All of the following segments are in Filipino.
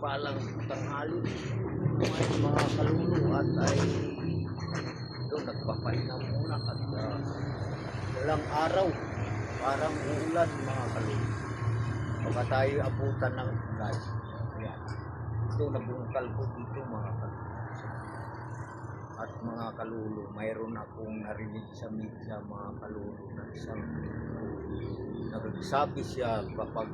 mapagpalang tanghali mga kalulu at ay ito nagpapahinga muna at walang araw, parang uulan mga kalulu. Baka tayo abutan ng ulan. Ayan. Ito nabungkal ko dito mga kalulu. At mga kalulu, mayroon akong narinig sa media mga kalulu na isang nagsabi siya kapag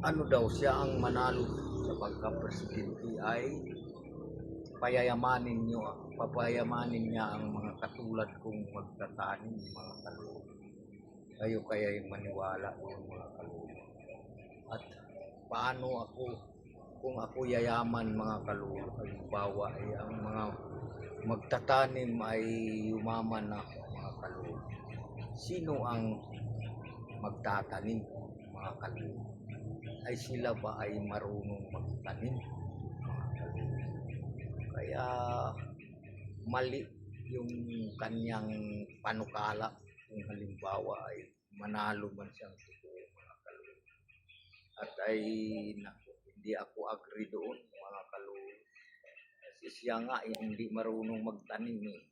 ano daw siya ang manalo sa pagka-presidente ay papayamanin niya ang mga katulad kong magtatanim mga kalulu. Kayo kaya'y maniwala ng mga kalulu. At paano ako kung ako yayaman mga kalulu, halimbawa ay ang mga magtatanim ay yumaman na mga kalulu. Sino ang magtatanim mga kalulu? Ay sila ba ay marunong magtanim mga kalulu? Kaya mali yung kanyang panukala kung halimbawa ay manalo man siyang totoo mga kalulu. At ay hindi ako agree doon mga kalulu. Kasi siya nga ay hindi marunong magtanim eh.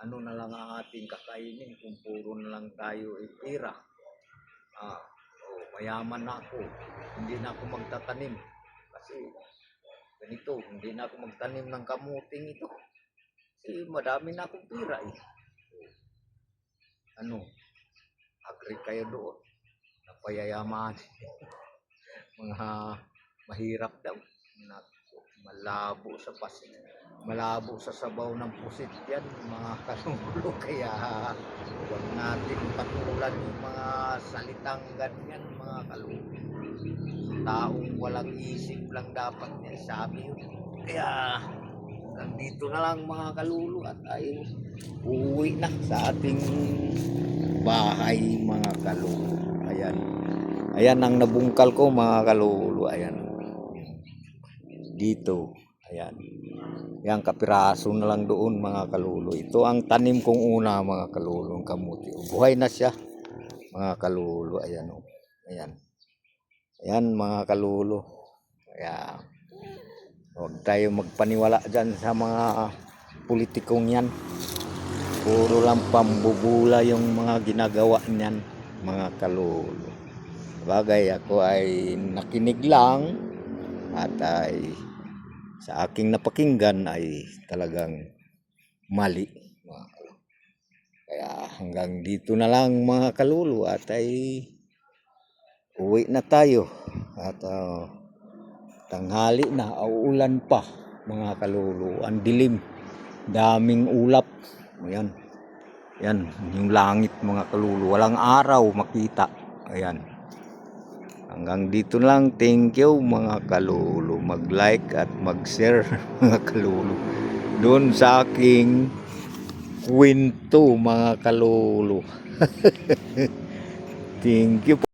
Ano na lang ang ating kakainin kung puro na lang tayo ay pera. Mayaman na ako, hindi na ako magtatanim. Kasi ganito, hindi na ako magtanim ng kamuting ito. Kasi madami na akong pera eh. Ano, agree kayo doon. Napayayaman. Mga mahirap daw. Malabo sa sabaw ng pusit yan mga kalulu. Kaya huwag natin patulan yung mga salitang ganyan mga kalulu. Taong walang isip lang dapat niya sabi yun. Kaya nandito na lang mga kalulu at tayo uuwi na sa ating bahay mga kalulu. Ayan ang nabungkal ko mga kalulu. Ayan dito, ayan. Yang kapiraso na lang doon mga kalulu. Ito ang tanim kong una mga kalulu, ang kamuti. Buhay na siya mga kalulu. Ayan o. Ayan. Ayan mga kalulu. Kaya huwag tayo magpaniwala dyan sa mga politikong yan. Puro lang pambubula yung mga ginagawa niyan mga kalulu. Bagay ako ay nakinig lang at ay sa aking napakinggan ay talagang mali mga kalulu. Kaya hanggang dito na lang mga kalulu at ay uwi na tayo at tanghali na, uulan pa mga kalulu. Ang dilim, daming ulap. Ayan. Yan, yung langit mga kalulu, walang araw makita. Ayan. Hanggang dito lang. Thank you mga kalulu. Mag-like at mag-share mga kalulu doon sa aking kwento mga kalulu. Thank you.